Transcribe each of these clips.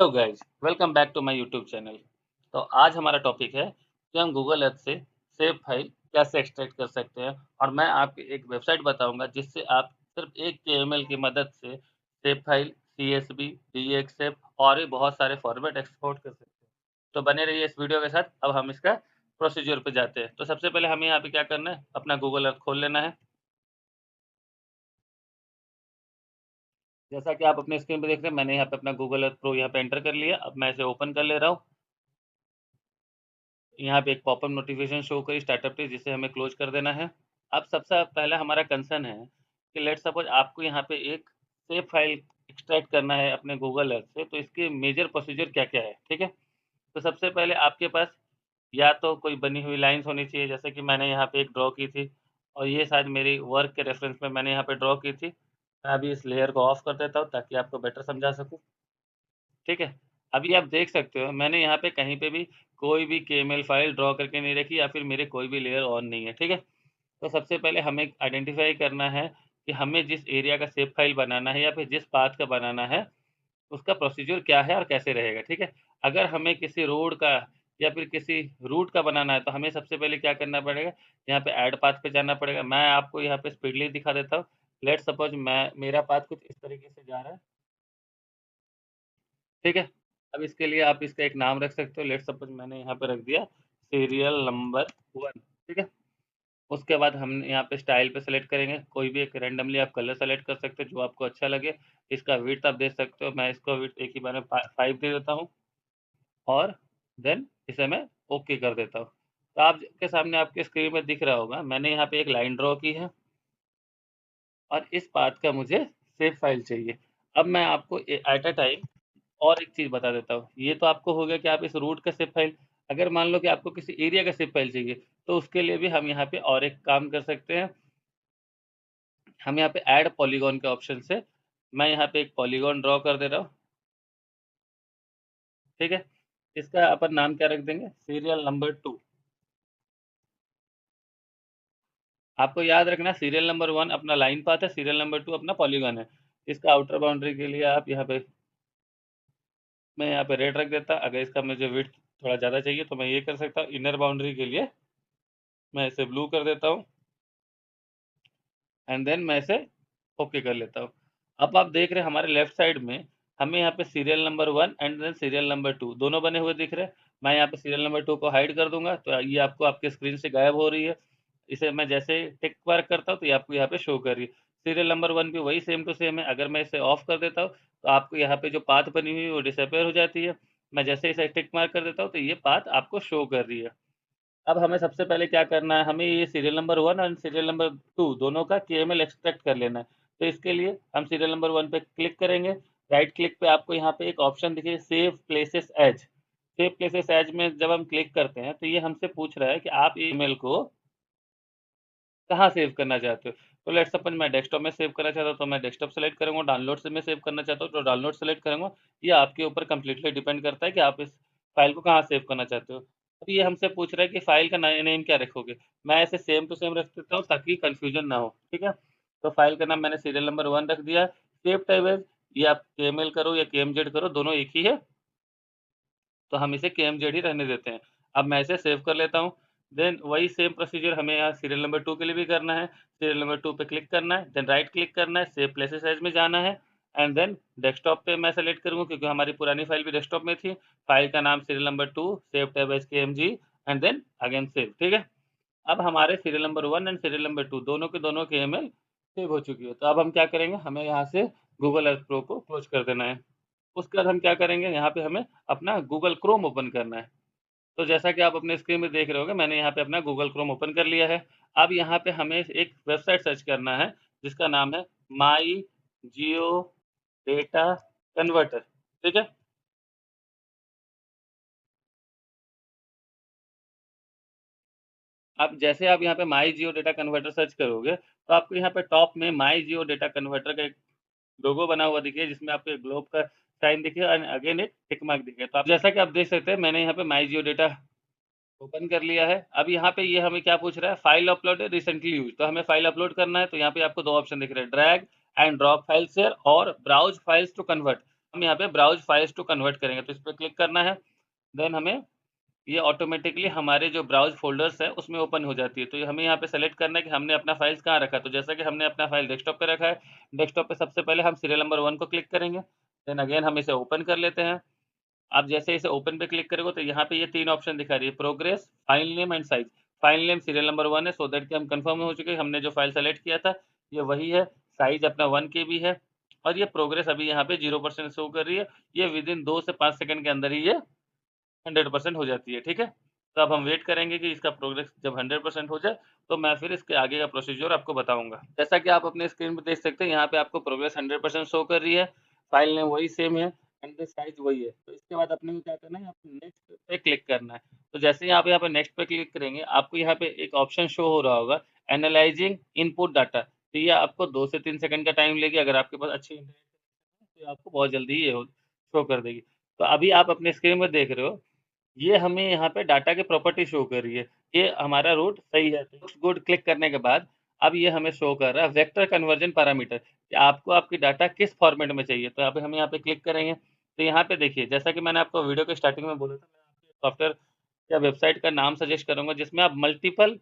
Hello guys, welcome back to my YouTube channel. तो आज हमारा टॉपिक है कि हम गूगल अर्थ से सेव फाइल कैसे एक्सट्रैक्ट कर सकते हैं और मैं आपको एक वेबसाइट बताऊंगा जिससे आप सिर्फ एक केएमएल की मदद से सेव फाइल, सीएसवी, डीएक्सएफ और भी बहुत सारे फॉर्मेट एक्सपोर्ट कर सकते हैं। तो बने रहिए इस वीडियो के साथ। अब हम इसका प्रोसीजर पे जाते हैं। तो सबसे पहले हमें यहाँ पे क्या करना है, अपना गूगल अर्थ खोल लेना है। जैसा कि आप अपने स्क्रीन पे देख रहे हैं, मैंने यहाँ पे अपना गूगल अर्थ प्रो यहाँ पे एंटर कर लिया। अब मैं इसे ओपन कर ले रहा हूँ। यहाँ पे एक पॉपअप नोटिफिकेशन शो करी स्टार्टअप पे, जिसे हमें क्लोज कर देना है। अब सबसे पहला हमारा कंसर्न है कि लेट सपोज आपको यहाँ पे एक सेव फाइल एक्सट्रैक्ट करना है अपने गूगल अर्थ से, तो इसके मेजर प्रोसीजर क्या क्या है, ठीक है। तो सबसे पहले आपके पास या तो कोई बनी हुई लाइन्स होनी चाहिए, जैसे कि मैंने यहाँ पे एक ड्रॉ की थी और ये शायद मेरी वर्क के रेफरेंस में मैंने यहाँ पे ड्रॉ की थी। मैं अभी इस लेयर को ऑफ कर देता हूँ ताकि आपको बेटर समझा सकूँ, ठीक है। अभी आप देख सकते हो मैंने यहाँ पे कहीं पे भी कोई भी केएमएल फाइल ड्रॉ करके नहीं रखी या फिर मेरे कोई भी लेयर ऑन नहीं है, ठीक है। तो सबसे पहले हमें आइडेंटिफाई करना है कि हमें जिस एरिया का सेव फाइल बनाना है या फिर जिस पाथ का बनाना है, उसका प्रोसीजर क्या है और कैसे रहेगा, ठीक है। अगर हमें किसी रोड का या फिर किसी रूट का बनाना है तो हमें सबसे पहले क्या करना पड़ेगा, यहाँ पे ऐड पाथ पे जाना पड़ेगा। मैं आपको यहाँ पे स्पीडली दिखा देता हूँ। लेट सपोज मैं मेरा पाथ कुछ इस तरीके से जा रहा है, ठीक है। अब इसके लिए आप इसका एक नाम रख सकते हो। लेट सपोज मैंने यहाँ पे रख दिया सीरियल नंबर 1, ठीक है। उसके बाद हम यहाँ पे स्टाइल पे सेलेक्ट करेंगे, कोई भी एक रैंडमली आप कलर सेलेक्ट कर सकते हो जो आपको अच्छा लगे। इसका विड्थ आप दे सकते हो, मैं इसको विड्थ एक ही बार में 5 दे देता हूँ और देन इसे मैं ओके कर देता हूँ। तो आपके सामने आपके स्क्रीन में दिख रहा होगा मैंने यहाँ पे एक लाइन ड्रॉ की है और इस पाथ का मुझे सेव फाइल चाहिए। अब मैं आपको एट अ टाइम और एक चीज़ बता देता हूँ। ये तो आपको हो गया कि आप इस रूट का सिप फाइल, अगर मान लो कि आपको किसी एरिया का सिप फाइल चाहिए, तो उसके लिए भी हम यहाँ पे और एक काम कर सकते हैं। हम यहाँ पे ऐड पॉलीगॉन के ऑप्शन से मैं यहाँ पे एक पॉलीगॉन ड्रॉ कर दे रहा हूँ, ठीक है। इसका अपन नाम क्या रख देंगे, सीरियल नंबर 2। आपको याद रखना सीरियल नंबर 1 अपना लाइन पाथ है, सीरियल नंबर 2 अपना पॉलीगॉन है। इसका आउटर बाउंड्री के लिए आप यहाँ पे, मैं यहाँ पे रेड रख देता। अगर इसका मुझे विड्थ थोड़ा ज़्यादा चाहिए तो मैं ये कर सकता हूँ। इनर बाउंड्री के लिए मैं इसे ब्लू कर देता हूँ एंड देन मैं इसे ओके कर लेता हूँ। अब आप देख रहे हैं हमारे लेफ्ट साइड में हमें यहाँ पे serial number 1 and then serial number 2 दोनों बने हुए दिख रहे हैं। मैं यहाँ पे सीरियल नंबर 2 को हाइड कर दूंगा तो ये आपको आपके स्क्रीन से गायब हो रही है। इसे मैं जैसे टिक मार्क करता हूँ तो ये आपको यहाँ पे शो कर रही है। सीरियल नंबर 1 भी वही सेम टू सेम है। अगर मैं इसे ऑफ कर देता हूँ तो आपको यहाँ पे जो पाथ बनी हुई है वो डिसअपेयर हो जाती है। मैं जैसे इसे टिक मार्क कर देता हूँ तो ये पाथ आपको शो कर रही है। अब हमें सबसे पहले क्या करना है, हमें ये सीरियल नंबर 1 और सीरियल नंबर 2 दोनों का केएमएल एक्सट्रैक्ट कर लेना है। तो इसके लिए हम सीरियल नंबर 1 पे क्लिक करेंगे। राइट क्लिक पे आपको यहाँ पे एक ऑप्शन दिखे save places as. Save places as में जब हम क्लिक करते हैं तो ये हमसे पूछ रहा है कि आप ईमेल को कहाँ सेव करना चाहते हो। तो लेट्स सपोज मैं डेस्कटॉप में सेव करना चाहता हूँ तो मैं डेस्कटॉप सेलेक्ट करूँगा। डाउनलोड से मैं सेव करना चाहता हूँ तो डाउनलोड सेलेक्ट करूँगा। ये आपके ऊपर कंप्लीटली डिपेंड करता है कि आप इस फाइल को कहाँ सेव करना चाहते हो। अब ये हमसे पूछ रहा है कि फाइल का नेम क्या रखोगे। मैं ऐसे सेम टू सेम रख देता हूँ ताकि कंफ्यूजन ना हो, ठीक है। तो फाइल का नाम मैंने सीरियल नंबर 1 रख दिया। सेव टाइप एज, ये आप केएमएल करो या केएमजेड करो दोनों एक ही है, तो हम इसे केएमजेड ही रहने देते हैं। अब मैं इसे सेव कर लेता हूँ। देन वही सेम प्रोसीजर हमें यहाँ सीरियल नंबर 2 के लिए भी करना है। सीरियल नंबर 2 पे क्लिक करना है, देन राइट क्लिक करना है, सेव प्लेसेस एज में जाना है एंड देन डेस्कटॉप पे मैं सेलेक्ट करूँगा क्योंकि हमारी पुरानी फाइल भी डेस्कटॉप में थी। फाइल का नाम serial number 2 save tab as KMG and then again save, ठीक है। अब हमारे serial number 1 and serial number 2 दोनों के दोनों केएमएल सेव हो चुकी है। तो अब हम क्या करेंगे, हमें यहाँ से गूगल अर्थ प्रो को क्लोज कर देना है। उसके बाद हम क्या करेंगे, यहाँ पे हमें अपना गूगल क्रोम ओपन करना है। तो जैसा कि आप अपने स्क्रीन में देख रहे होंगे मैंने यहाँ पे अपना गूगल क्रोम ओपन कर लिया है। अब यहाँ पे हमें एक वेबसाइट सर्च करना है जिसका नाम है माई जियो डेटा कन्वर्टर, ठीक है। अब जैसे आप यहाँ पे माई जियो डेटा कन्वर्टर सर्च करोगे तो आपको यहाँ पे टॉप में माई जियो डेटा कन्वर्टर का एक लोगो बना हुआ दिखे जिसमें आपको एक ग्लोब का साइन दिखे और अगेन एक टिक मार्क दिखे। तो आप जैसा कि आप देख सकते हैं मैंने यहाँ पे माई जियो डेटा ओपन कर लिया है। अब यहाँ पे ये हमें क्या पूछ रहा है, फाइल अपलोड रिसेंटली यूज, तो हमें फाइल अपलोड करना है। तो यहाँ पे आपको दो ऑप्शन दिख रहे हैं, drag and drop file share और ब्राउज फाइल्स टू कन्वर्ट। हम यहाँ पे ब्राउज़ फाइल्स टू कन्वर्ट करेंगे, तो इस पे क्लिक करना है। देन हमें ये ऑटोमेटिकली हमारे जो ब्राउज़ फ़ोल्डर्स हैं, उसमें ओपन हो जाती है। तो ये हमें यहाँ पे सेलेक्ट करना है कि हमने अपना फ़ाइल्स कहाँ रखा है। तो जैसा कि हमने अपना फ़ाइल डेस्कटॉप पे रखा है, डेस्कटॉप पे सबसे पहले हम सीरियल नंबर 1 को क्लिक करेंगे। देन अगेन हम इसे ओपन कर लेते हैं। आप जैसे इसे ओपन पे क्लिक करोगे तो यहाँ पे ये 3 ऑप्शन दिखा रही है, progress, file name and size. File name serial number 1 है, सो दैट कि हम कन्फर्म हो चुके हैं, हमने जो फ़ाइल सेलेक्ट किया था, ये वही है। साइज़ अपना 1 केबी है और ये प्रोग्रेस अभी यहाँ पे 0% शो कर रही है। ये विदिन 2 से 5 सेकंड के अंदर ही ये 100% हो जाती है, ठीक है? तो अब हम वेट करेंगे कि इसका प्रोग्रेस जब 100% हो जाए, तो मैं फिर इसके आगे का प्रोसीजर आपको बताऊँगा। जैसा कि आप अपने स्क्रीन पे देख सकते हैं, यहाँ पे आपको प्रोग्रेस 100% शो कर रही है, फाइल नेम वही सेम है एंड द साइज़ वही है। तो इसके बाद अपने को क्या करना है, आपको नेक्स्ट पे क्लिक करना है। तो जैसे ही आप यहाँ पे नेक्स्ट पे क्लिक करेंगे, आपको यहाँ पे एक ऑप्शन शो हो रहा होगा, एनालाइजिंग इनपुट डाटा। तो ये आपको 2 से 3 सेकंड का टाइम लेगी, अगर आपके पास अच्छी इंटरनेट है, तो आपको बहुत जल्दी ही ये हो शो कर देगी। तो अभी आप अपने स्क्रीन में देख रहे हो, ये हमें यहाँ पे डाटा की प्रॉपर्टी शो कर रही है। ये हमारा रूट सही है। लुक्स गुड क्लिक करने के बाद अब ये हमें शो कर रहा है वेक्टर कन्वर्जन पैरामीटर कि आपको आपकी डाटा किस फॉर्मेट में चाहिए। तो अब हम यहाँ पे क्लिक करेंगे। तो यहाँ पे देखिए, जैसा कि मैंने आपको वीडियो के स्टार्टिंग में बोला था, मैं आपको सॉफ्टवेयर या वेबसाइट का नाम सजेस्ट करूँगा जिसमें आप मल्टीपल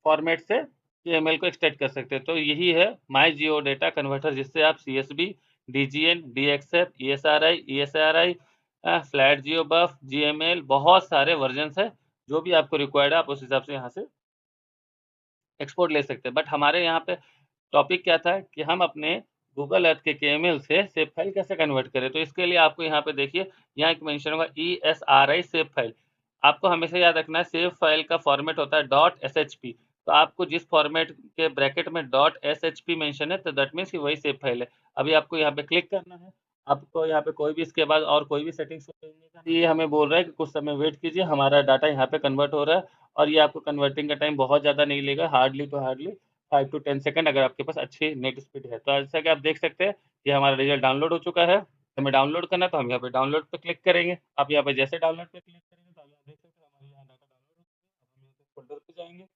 फॉर्मेट से ईएमएल को एक्सट्रैक्ट कर सकते हैं। तो यही है माई जियो डेटा कन्वर्टर, जिससे आप सीएसवी, डीजीएन, डीएक्सएफ, ईएसआरआई, ईएसआरआई, फ्लैट जियो बफ, जीएमएल, बहुत सारे वर्जन्स हैं। जो भी आपको रिक्वायर्ड है, आप उस हिसाब से यहाँ से एक्सपोर्ट ले सकते हैं। बट हमारे यहाँ पे टॉपिक क्या था कि हम अपने गूगल अर्थ के केएमएल से सेव फाइल कैसे कन्वर्ट करें। तो इसके लिए आपको यहाँ पे देखिए, यहाँ एक मेंशन होगा ESRI सेव फाइल। आपको हमेशा याद रखना है, सेव फाइल का फॉर्मेट होता है .shp। तो आपको जिस फॉर्मेट के ब्रैकेट में .shp मेंशन है, तो दैट मीन्स कि वही सेव फाइल है। अभी आपको यहाँ पे क्लिक करना है। आपको यहाँ पे कोई भी इसके बाद और कोई भी सेटिंग्स करने का, ये हमें बोल रहा है कि कुछ समय वेट कीजिए, हमारा डाटा यहाँ पे कन्वर्ट हो रहा है और ये आपको कन्वर्टिंग का टाइम बहुत ज़्यादा नहीं लेगा, hardly to hardly 5 to 10 second, अगर आपके पास अच्छी नेट स्पीड है। तो जैसा कि आप देख सकते हैं, ये हमारा रिजल्ट डाउनलोड हो चुका है। हमें डाउनलोड करना है तो हम यहाँ पे डाउनलोड पे क्लिक करेंगे। आप यहाँ पे जैसे डाउनलोड पे क्लिक करेंगे तो आप यहाँ देख सकते हैं हमारे यहाँ डाटा डाउनलोड हो चुका है। अब हम यहाँ पे फ़ोल्डर पे जाएँगे।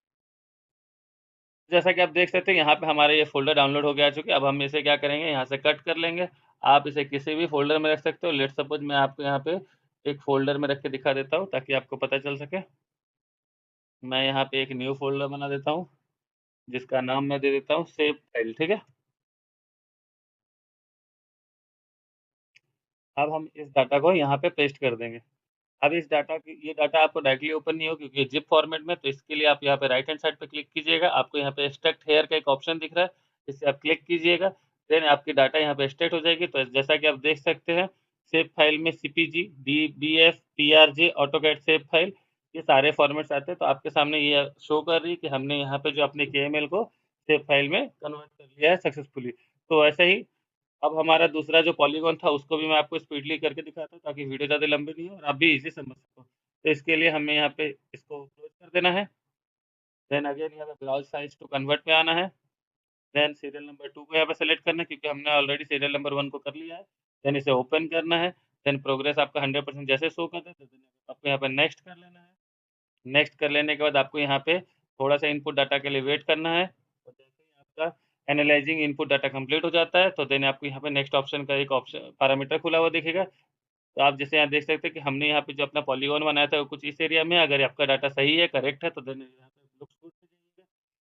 जैसा कि आप देख सकते हैं, यहाँ पे हमारा ये फ़ोल्डर डाउनलोड हो गया चुका है। अब हम इसे क्या करेंगे, यहाँ से कट कर लेंगे। आप इसे किसी भी फ़ोल्डर में रख सकते हो। लेट्स सपोज़ मैं आपको यहाँ पे एक फ़ोल्डर में रख के दिखा देता हूँ ताकि आपको पता चल सके। मैं यहाँ पे एक न्यू फ़ोल्डर बना देता हूँ, जिसका नाम मैं दे देता हूँ सेव फाइल, ठीक है? अब हम इस डाटा को यहाँ पे पेस्ट कर देंगे। अब इस डाटा की ये डाटा आपको डायरेक्टली ओपन नहीं हो क्योंकि ये ज़िप फॉर्मेट में, तो इसके लिए आप यहाँ पे राइट हैंड साइड पे क्लिक कीजिएगा। आपको यहाँ पे एक्सट्रैक्ट हेयर का एक ऑप्शन दिख रहा है, इसे आप क्लिक कीजिएगा। देन आपकी डाटा यहाँ पे एक्सट्रैक्ट हो जाएगी। तो जैसा कि आप देख सकते हैं, सेव फाइल में सीपीजी, डीबीएफ, पीआरजे, ऑटोकैड सेव फाइल, ये सारे फॉर्मेट्स आते हैं। तो आपके सामने ये शो कर रही है कि हमने यहाँ पे जो अपने केएमएल को सेव फाइल में कन्वर्ट कर लिया है सक्सेसफुली। तो ऐसे ही अब हमारा दूसरा जो पॉलीगॉन था, उसको भी मैं आपको स्पीडली करके दिखाता हूँ ताकि वीडियो ज़्यादा लंबी नहीं हो और आप भी इज़ी समझ सको। तो इसके लिए हमें यहाँ पे इसको क्लोज़ कर देना है। देन अगेन यहाँ पे ब्राउज़ फाइल्स टू कन्वर्ट पे आना है। देन सीरियल नंबर 2 को यहाँ पे सेलेक्ट करना है क्योंकि हमने ऑलरेडी सीरियल नंबर 1 को कर लिया है। देन इसे ओपन करना है। देन प्रोग्रेस आपका 100% जैसे शो कर देता है, देन आपको यहाँ पे नेक्स्ट कर लेना है। नेक्स्ट कर लेने के बाद आपको यहाँ पे थोड़ा-सा इनपुट डाटा के लिए वेट करना है। और जैसे ही आपका एनालाइज़िंग इनपुट डाटा कंप्लीट हो जाता है, तो देन आपको यहाँ पे नेक्स्ट ऑप्शन का एक ऑप्शन पैरामीटर खुला हुआ दिखेगा। तो आप जैसे यहाँ देख सकते हैं कि हमने यहाँ पे जो अपना पॉलीगॉन बनाया था, वो कुछ इस एरिया में है। अगर आपका डाटा सही है, करेक्ट है, तो देन यहाँ पे लुक्स गुड पे जाइएगा।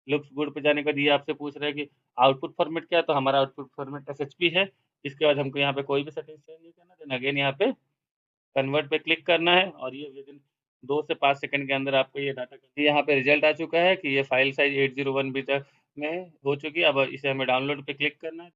लुक्स गुड पे जाने के बाद ये आपसे पूछ रहा है कि आउटपुट फॉर्मेट क्या है, तो हमारा आउटपुट फॉर्मेट एसएचपी है। इसके बाद हमको यहाँ पे कोई भी सेटिंग्स चेंज नहीं करना। देन अगेन यहाँ पे कन्वर्ट पे क्लिक करना है और ये विदिन 2 से 5 सेकंड के अंदर आपको ये डाटा यहाँ पे रिजल्ट आ चुका है कि ये फाइल साइज़ 801 बी तक में हो चुकी है। अब इसे हमें डाउनलोड पे क्लिक करना है।